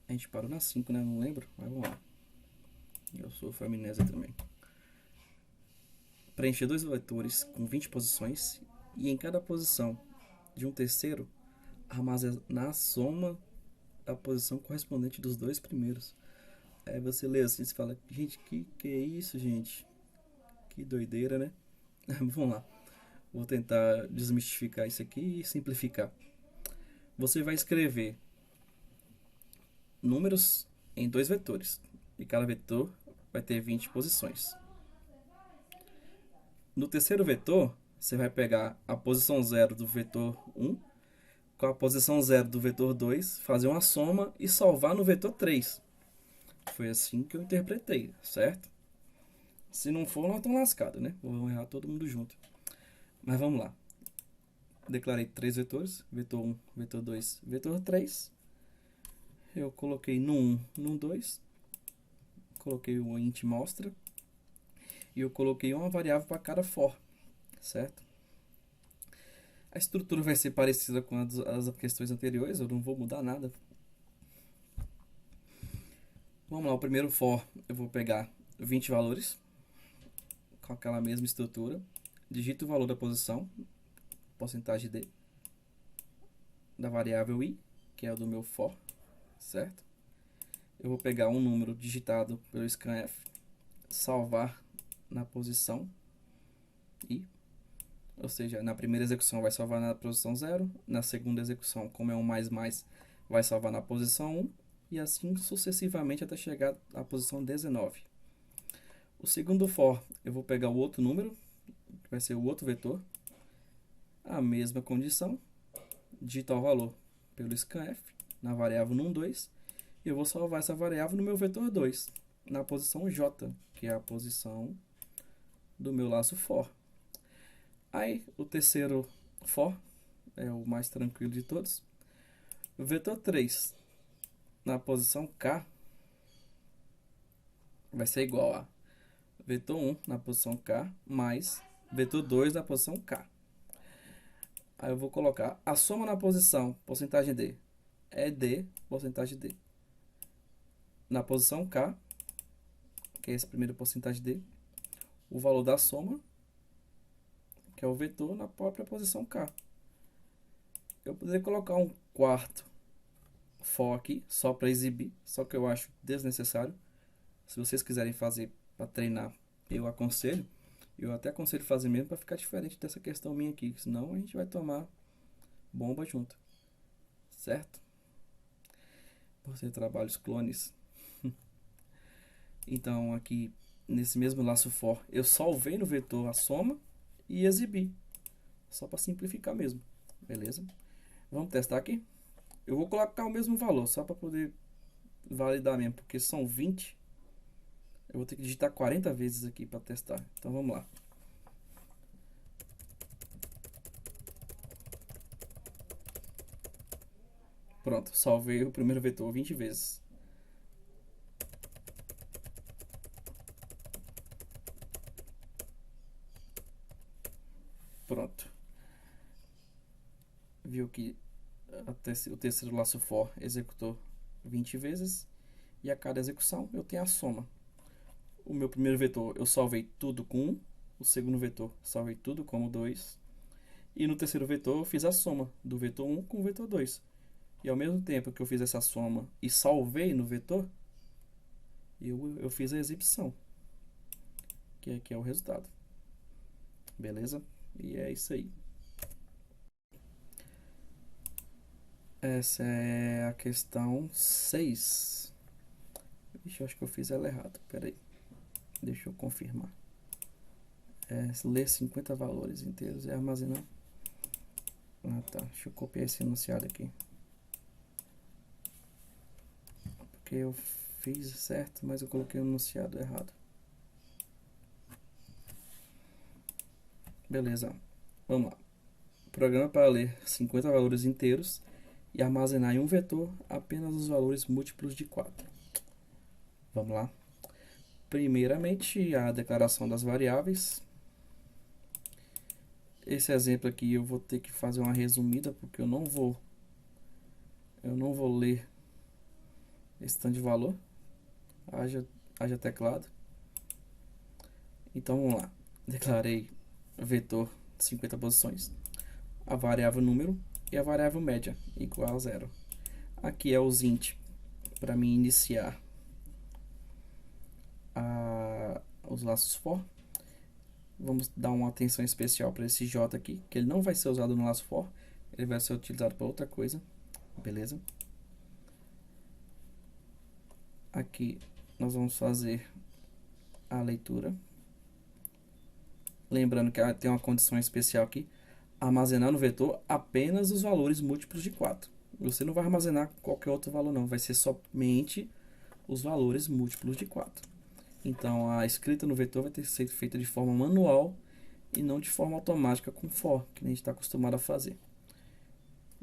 A gente parou na 5, né? Não lembro, mas vamos lá. Eu sou amnésia também. Preencher dois vetores com 20 posições e em cada posição de um terceiro armazenar a soma da posição correspondente dos dois primeiros. Aí você lê assim e fala, gente, que é isso, gente? Que doideira, né? Vamos lá. Vou tentar desmistificar isso aqui e simplificar. Você vai escrever números em dois vetores. E cada vetor vai ter 20 posições. No terceiro vetor, você vai pegar a posição 0 do vetor 1 com a posição 0 do vetor 2, fazer uma soma e salvar no vetor 3. Foi assim que eu interpretei, certo? Se não for, nós estamos lascados, né? Vou errar todo mundo junto. Mas vamos lá. Declarei três vetores, vetor 1, vetor 2, vetor 3. Eu coloquei no 1, no 2, coloquei o int mostra e eu coloquei uma variável para cada for, certo? A estrutura vai ser parecida com as questões anteriores, eu não vou mudar nada. Vamos lá, o primeiro for eu vou pegar 20 valores com aquela mesma estrutura, digito o valor da posição, porcentagem d, da variável i, que é o do meu for, certo? Eu vou pegar um número digitado pelo scanf, salvar na posição i, ou seja, na primeira execução vai salvar na posição 0, na segunda execução, como é um mais, vai salvar na posição 1, e assim sucessivamente até chegar à posição 19. O segundo for, eu vou pegar o outro número, que vai ser o outro vetor, a mesma condição, digitar o valor pelo scanf, na variável num2, e eu vou salvar essa variável no meu vetor 2, na posição j, que é a posição do meu laço for. Aí, o terceiro for, é o mais tranquilo de todos. O vetor 3, na posição k, vai ser igual a vetor 1 na posição k, mais vetor 2 na posição k. Aí eu vou colocar a soma na posição, porcentagem d, é d, porcentagem d. Na posição k, que é essa primeira porcentagem d, o valor da soma, que é o vetor, na própria posição k. Eu poderia colocar um quarto for aqui, só para exibir, só que eu acho desnecessário. Se vocês quiserem fazer para treinar, eu aconselho. Eu até aconselho fazer mesmo para ficar diferente dessa questão minha aqui, senão a gente vai tomar bomba junto, certo? Por ser trabalhos clones. Então aqui nesse mesmo laço for, eu salvei no vetor a soma e exibi, só para simplificar mesmo, beleza? Vamos testar aqui. Eu vou colocar o mesmo valor, só para poder validar mesmo, porque são 20. Eu vou ter que digitar 40 vezes aqui para testar. Então vamos lá. Pronto, salvei o primeiro vetor 20 vezes. Pronto. Viu que o terceiro laço for executou 20 vezes. E a cada execução eu tenho a soma. O meu primeiro vetor eu salvei tudo com 1. O segundo vetor salvei tudo como 2. E no terceiro vetor eu fiz a soma do vetor 1 com o vetor 2. E ao mesmo tempo que eu fiz essa soma e salvei no vetor, eu fiz a exibição, que aqui é o resultado. Beleza? E é isso aí. Essa é a questão 6. Ixi, eu acho que eu fiz ela errado. Pera aí. Deixa eu confirmar. Ler 50 valores inteiros e armazenar. Ah, tá. Deixa eu copiar esse enunciado aqui. Porque eu fiz certo, mas eu coloquei o enunciado errado. Beleza. Vamos lá. Programa para ler 50 valores inteiros e armazenar em um vetor apenas os valores múltiplos de 4. Vamos lá. Primeiramente, a declaração das variáveis. Esse exemplo aqui eu vou ter que fazer uma resumida, porque eu não vou ler esse tanto de valor. Haja teclado. Então vamos lá. Declarei vetor 50 posições, a variável número e a variável média igual a 0. Aqui é os int para mim iniciar os laços for. Vamos dar uma atenção especial para esse j aqui, que ele não vai ser usado no laço for, ele vai ser utilizado para outra coisa, beleza? Aqui nós vamos fazer a leitura. Lembrando que tem uma condição especial aqui, armazenar no vetor apenas os valores múltiplos de 4. Você não vai armazenar qualquer outro valor não, vai ser somente os valores múltiplos de 4. Então a escrita no vetor vai ter que ser feita de forma manual e não de forma automática com for, que a gente está acostumado a fazer.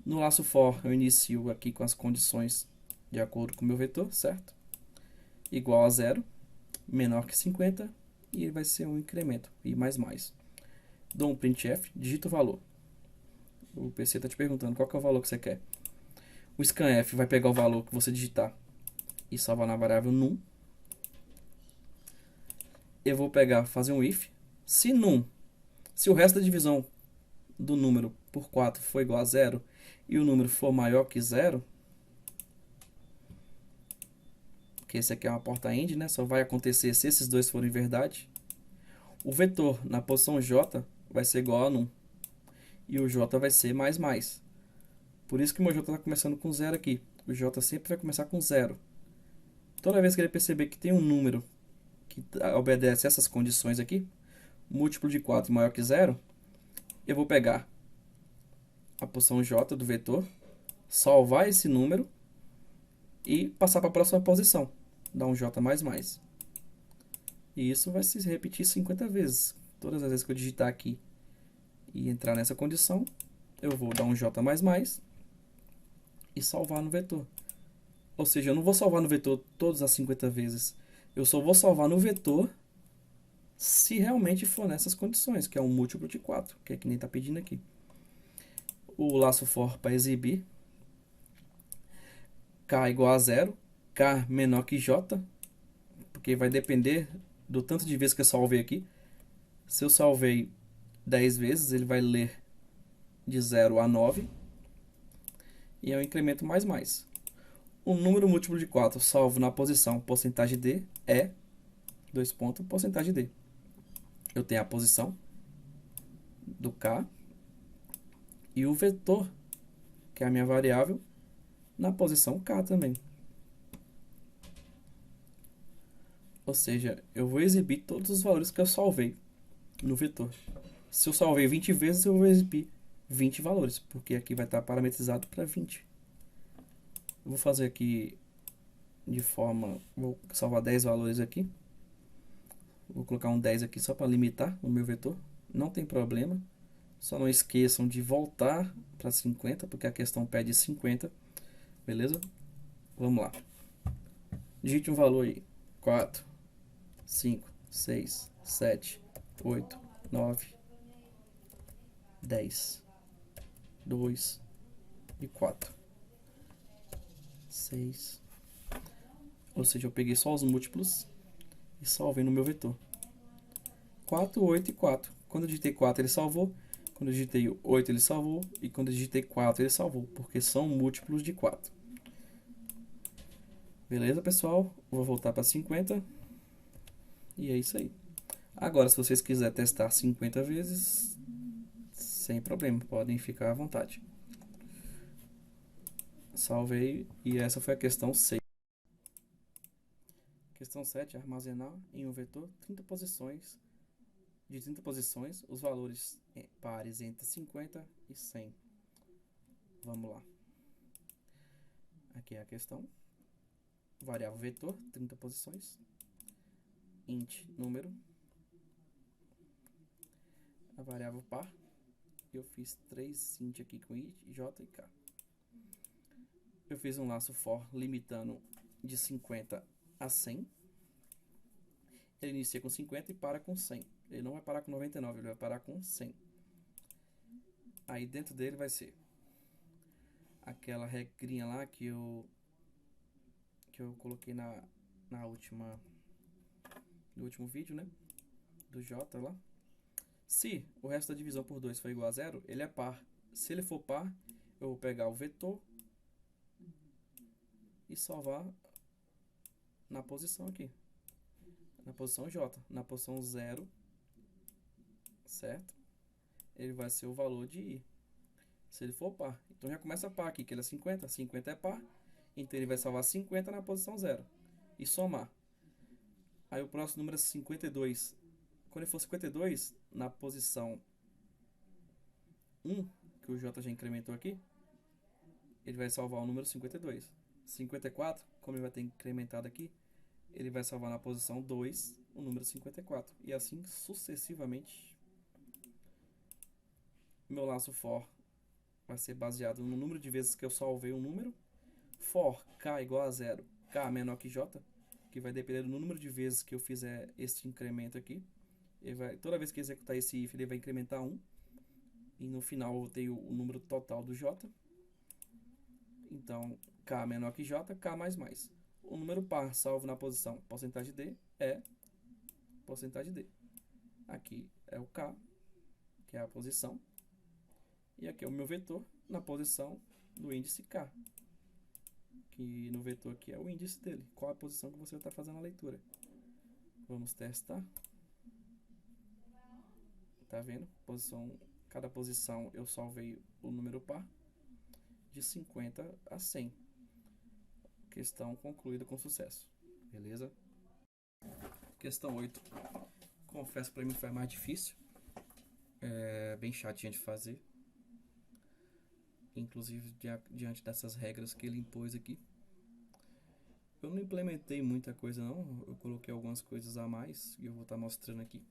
No laço for eu inicio aqui com as condições de acordo com o meu vetor, certo? Igual a 0, menor que 50 e vai ser um incremento, e mais. Dou um printf, digito o valor. O PC está te perguntando qual que é o valor que você quer. O scanf vai pegar o valor que você digitar e salvar na variável num. Eu vou fazer um if. Se num, se o resto da divisão do número por 4 for igual a 0 e o número for maior que 0, que esse aqui é uma porta end, né? Só vai acontecer se esses dois forem verdade. O vetor na posição j vai ser igual a num. E o j vai ser mais. Por isso que o meu j está começando com 0 aqui. O j sempre vai começar com 0. Toda vez que ele perceber que tem um número que obedece essas condições aqui, múltiplo de 4 maior que 0, eu vou pegar a posição j do vetor, salvar esse número e passar para a próxima posição. Dar um j mais. E isso vai se repetir 50 vezes. Todas as vezes que eu digitar aqui e entrar nessa condição, eu vou dar um j mais e salvar no vetor. Ou seja, eu não vou salvar no vetor todas as 50 vezes. Eu só vou salvar no vetor se realmente for nessas condições, que é um múltiplo de 4, que é que nem está pedindo aqui. O laço for para exibir, k igual a 0, k menor que j, porque vai depender do tanto de vezes que eu salvei aqui. Se eu salvei 10 vezes, ele vai ler de 0 a 9, e é um incremento mais. O número múltiplo de 4 salvo na posição porcentagem d é porcentagem d. Eu tenho a posição do k e o vetor, que é a minha variável, na posição k também. Ou seja, eu vou exibir todos os valores que eu salvei no vetor. Se eu salvei 20 vezes, eu vou exibir 20 valores, porque aqui vai estar parametrizado para 20. Eu vou fazer aqui de forma... Vou salvar 10 valores aqui. Vou colocar um 10 aqui só para limitar o meu vetor. Não tem problema. Só não esqueçam de voltar para 50, porque a questão pede 50. Beleza? Vamos lá. Digite um valor aí. 4, 5, 6, 7, 8, 9, 10, 2 e 4. 6. Ou seja, eu peguei só os múltiplos e salvei no meu vetor. 4, 8 e 4. Quando eu digitei 4, ele salvou. Quando eu digitei 8, ele salvou. E quando eu digitei 4, ele salvou. Porque são múltiplos de 4. Beleza, pessoal? Vou voltar para 50. E é isso aí. Agora, se vocês quiserem testar 50 vezes, sem problema. Podem ficar à vontade. Salvei. E essa foi a questão 6. Questão 7. Armazenar em um vetor 30 posições. De 30 posições, os valores pares entre 50 e 100. Vamos lá. Aqui é a questão. Variável vetor, 30 posições. Int, número. A variável par. Eu fiz 3 int aqui com i, j e k. Eu fiz um laço for limitando de 50 a 100. Ele inicia com 50 e para com 100. Ele não vai parar com 99, ele vai parar com 100. Aí dentro dele vai ser aquela regrinha lá que eu que eu coloquei na última, no último vídeo, né? Do J lá. Se o resto da divisão por 2 for igual a zero, ele é par. Se ele for par, eu vou pegar o vetor e salvar na posição aqui. Na posição J. Na posição 0, certo? Ele vai ser o valor de I. Se ele for par. Então já começa par aqui, que ele é 50. 50 é par. Então ele vai salvar 50 na posição 0. E somar. Aí o próximo número é 52. Quando ele for 52, na posição 1, que o J já incrementou aqui, ele vai salvar o número 52. 54, como ele vai ter incrementado aqui, ele vai salvar na posição 2 o número 54. E assim sucessivamente. Meu laço for vai ser baseado no número de vezes que eu salvei um número. For k igual a 0, k menor que j, que vai depender do número de vezes que eu fizer este incremento aqui. Ele vai, toda vez que executar esse if, ele vai incrementar 1. E no final eu tenho o número total do j. Então, k menor que j, k mais mais. O número par salvo na posição porcentagem d é porcentagem d. Aqui é o k, que é a posição. E aqui é o meu vetor na posição do índice k. Que no vetor aqui é o índice dele. Qual a posição que você está fazendo a leitura. Vamos testar. Tá vendo? Cada posição eu salvei o número par de 50 a 100. Questão concluída com sucesso. Beleza? Questão 8. Confesso que para mim foi a mais difícil. É bem chatinha de fazer. Inclusive diante dessas regras que ele impôs aqui. Eu não implementei muita coisa não. Eu coloquei algumas coisas a mais e eu vou estar mostrando aqui.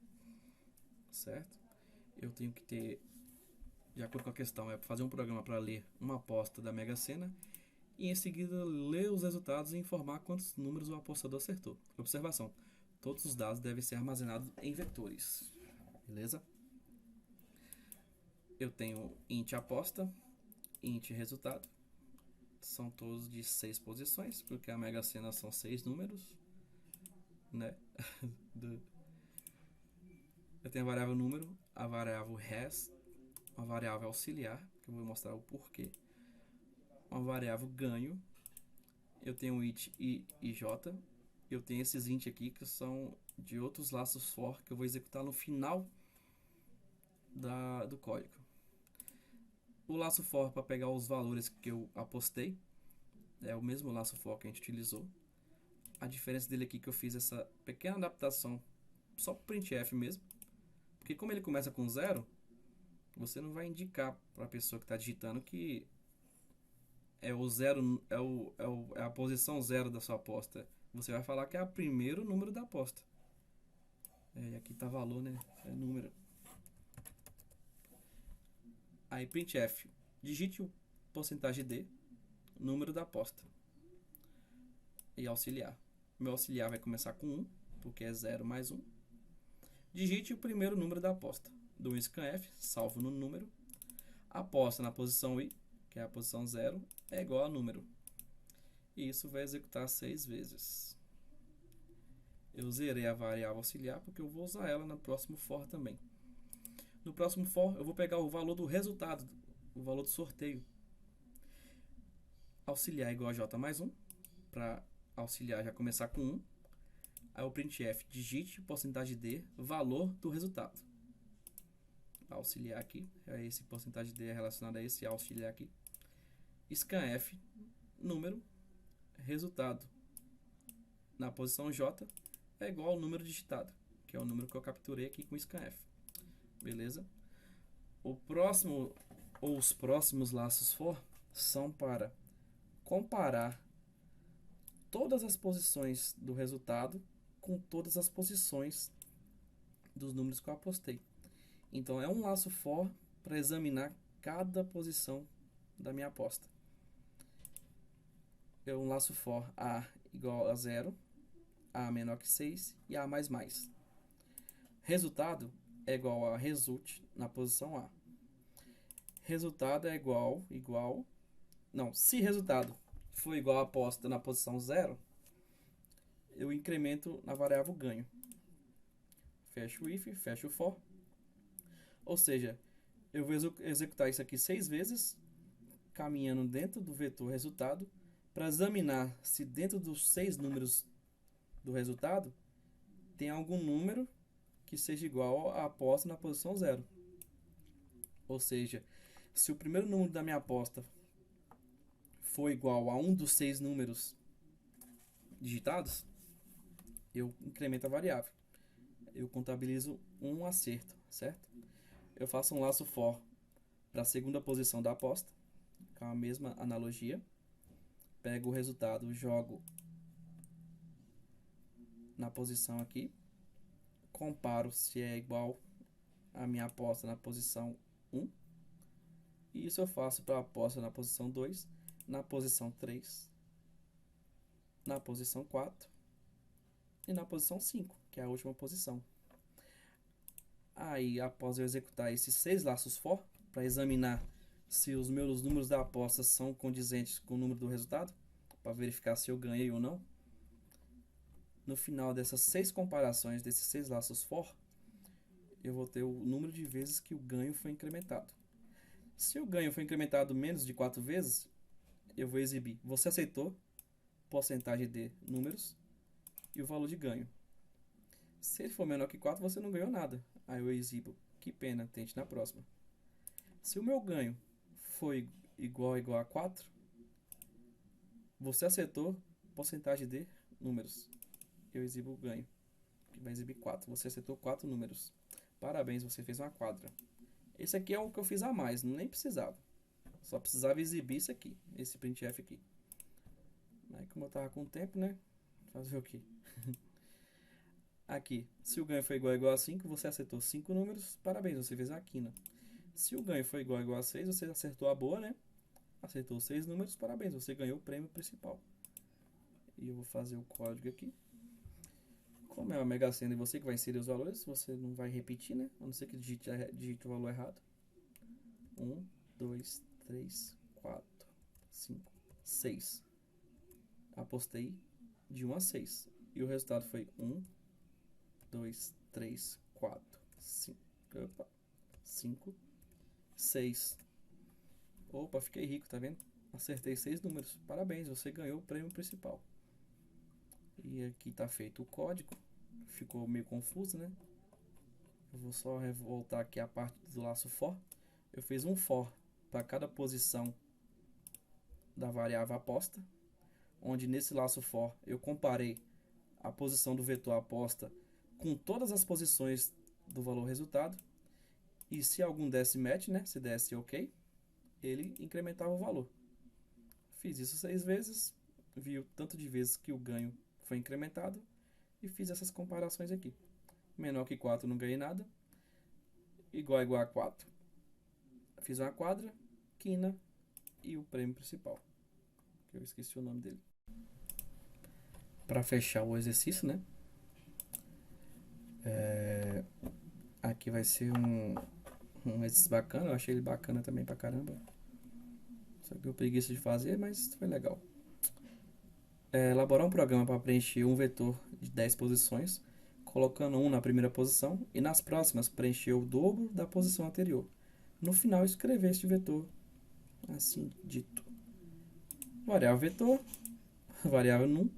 Certo? Eu tenho que ter, de acordo com a questão, é fazer um programa para ler uma aposta da Mega Sena e em seguida ler os resultados e informar quantos números o apostador acertou. Observação: todos os dados devem ser armazenados em vetores. Beleza? Eu tenho int aposta, int resultado. São todos de 6 posições, porque a Mega Sena são 6 números, né? Eu tenho a variável número, a variável res, uma variável auxiliar, que eu vou mostrar o porquê. Uma variável ganho. Eu tenho int e j. Eu tenho esses int aqui que são de outros laços for que eu vou executar no final do código. O laço for para pegar os valores que eu apostei é o mesmo laço for que a gente utilizou. A diferença dele aqui é que eu fiz essa pequena adaptação só para o printf mesmo, porque como ele começa com 0, você não vai indicar para a pessoa que está digitando que é o zero, é a posição 0 da sua aposta. Você vai falar que é o primeiro número da aposta. E aqui está valor, né? É número. Aí printf, digite o porcentagem d, número da aposta. E auxiliar. Meu auxiliar vai começar com 1, porque é 0 mais 1. Digite o primeiro número da aposta. Do scanf, salvo no número. Aposta na posição i, que é a posição 0, é igual a número. E isso vai executar 6 vezes. Eu zerei a variável auxiliar porque eu vou usar ela no próximo for também. No próximo for, eu vou pegar o valor do resultado, o valor do sorteio. Auxiliar igual a j mais 1, para auxiliar já começar com 1. Aí o printf, digite porcentagem d, valor do resultado. Auxiliar aqui, esse porcentagem d é relacionado a esse auxiliar aqui. Scanf, número, resultado na posição j é igual ao número digitado, que é o número que eu capturei aqui com scanf. Beleza? O próximo, ou os próximos laços for, são para comparar todas as posições do resultado com todas as posições dos números que eu apostei. Então é um laço for para examinar cada posição da minha aposta. É um laço for A igual a 0, A menor que 6 e A mais mais. Resultado é igual a result na posição A. Resultado é igual. Não, se resultado for igual a aposta na posição 0, eu incremento na variável ganho. Fecho o if, fecho o for. Ou seja, eu vou executar isso aqui 6 vezes, caminhando dentro do vetor resultado, para examinar se dentro dos 6 números do resultado tem algum número que seja igual à aposta na posição 0. Ou seja, se o primeiro número da minha aposta for igual a um dos 6 números digitados, eu incremento a variável. Eu contabilizo um acerto, certo? Eu faço um laço for para a segunda posição da aposta, com a mesma analogia. Pego o resultado, jogo na posição aqui, comparo se é igual a minha aposta na posição 1, e isso eu faço para a aposta na posição 2, na posição 3, na posição 4 e na posição 5, que é a última posição. Aí, após eu executar esses 6 laços for, para examinar se os meus números da aposta são condizentes com o número do resultado, para verificar se eu ganhei ou não, no final dessas 6 comparações, desses 6 laços for, eu vou ter o número de vezes que o ganho foi incrementado. Se o ganho foi incrementado menos de 4 vezes, eu vou exibir você aceitou, porcentagem de números e o valor de ganho. Se ele for menor que 4, você não ganhou nada. Aí eu exibo, que pena, tente na próxima. Se o meu ganho foi igual a 4, você acertou, porcentagem de números. Eu exibo o ganho, que vai exibir 4. Você acertou 4 números. Parabéns, você fez uma quadra. Esse aqui é o que eu fiz a mais, nem precisava. Só precisava exibir isso aqui, esse printf aqui. Aí como eu tava com tempo, né? Fazer o quê? Aqui, se o ganho foi igual a 5, você acertou 5 números, parabéns, você fez a quina. Se o ganho foi igual a 6, você acertou a boa, né? Acertou 6 números, parabéns, você ganhou o prêmio principal. E eu vou fazer o código aqui. Como é uma Mega Sena e você que vai inserir os valores, você não vai repetir, né? A não ser que digite o valor errado. 1, 2, 3, 4, 5, 6. Apostei de 1 a 6. E o resultado foi 1, 2, 3, 4, 5. Opa, 5, 6. Opa, fiquei rico, tá vendo? Acertei 6 números. Parabéns, você ganhou o prêmio principal. E aqui tá feito o código. Ficou meio confuso, né? Eu vou só voltar aqui a parte do laço for. Eu fiz um for para cada posição da variável aposta, onde nesse laço for eu comparei a posição do vetor aposta com todas as posições do valor resultado, e se algum desse match, né, se desse ok, ele incrementava o valor. Fiz isso 6 vezes, vi o tanto de vezes que o ganho foi incrementado e fiz essas comparações aqui. Menor que 4 não ganhei nada, igual a 4. Fiz uma quadra, quina e o prêmio principal, que eu esqueci o nome dele. Para fechar o exercício, né? Aqui vai ser um exercício bacana, eu achei ele bacana também pra caramba. Só que eu preguiça de fazer, mas foi legal. Elaborar um programa para preencher um vetor de 10 posições, colocando um na primeira posição e nas próximas preencher o dobro da posição anterior. No final, escrever este vetor assim dito. Variável vetor, variável num,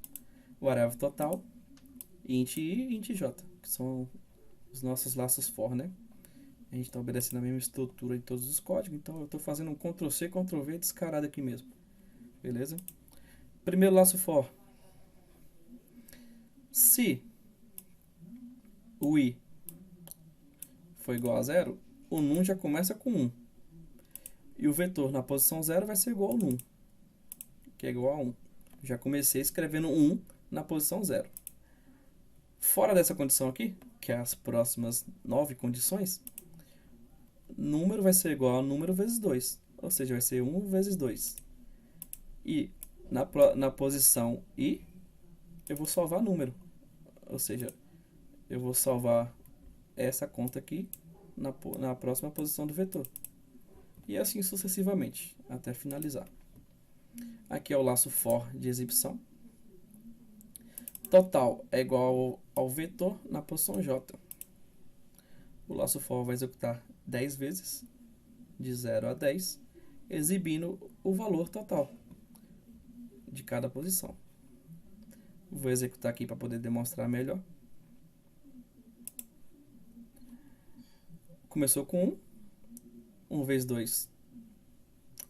variável total, int i e int j, que são os nossos laços for, né? A gente está obedecendo a mesma estrutura em todos os códigos, então eu estou fazendo um Ctrl+C, Ctrl+V descarado aqui mesmo. Beleza? Primeiro laço for. Se o i for igual a 0, o num já começa com 1. E o vetor na posição 0 vai ser igual ao num, que é igual a 1. Já comecei escrevendo 1 na posição 0. Fora dessa condição aqui, que é as próximas 9 condições, número vai ser igual a número vezes 2. Ou seja, vai ser 1 vezes 2. E na posição i, eu vou salvar número. Ou seja, eu vou salvar essa conta aqui na próxima posição do vetor. E assim sucessivamente, até finalizar. Aqui é o laço for de exibição. Total é igual ao vetor na posição J. O laço for vai executar 10 vezes, de 0 a 10, exibindo o valor total de cada posição. Vou executar aqui para poder demonstrar melhor. Começou com 1. 1 vezes 2,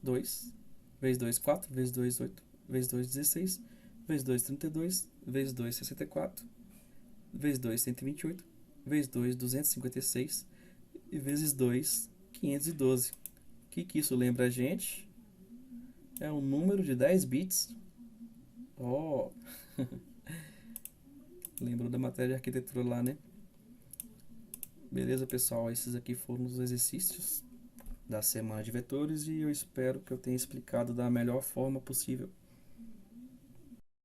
2. Vezes 2, 4. Vezes 2, 8. Vezes 2, 16. Vezes 2, 32. Vezes 2, 64. Vezes 2, 128. Vezes 2, 256. E vezes 2, 512. O que isso lembra a gente? É um número de 10 bits. Oh! Lembrou da matéria de arquitetura lá, né? Beleza, pessoal? Esses aqui foram os exercícios da semana de vetores e eu espero que eu tenha explicado da melhor forma possível.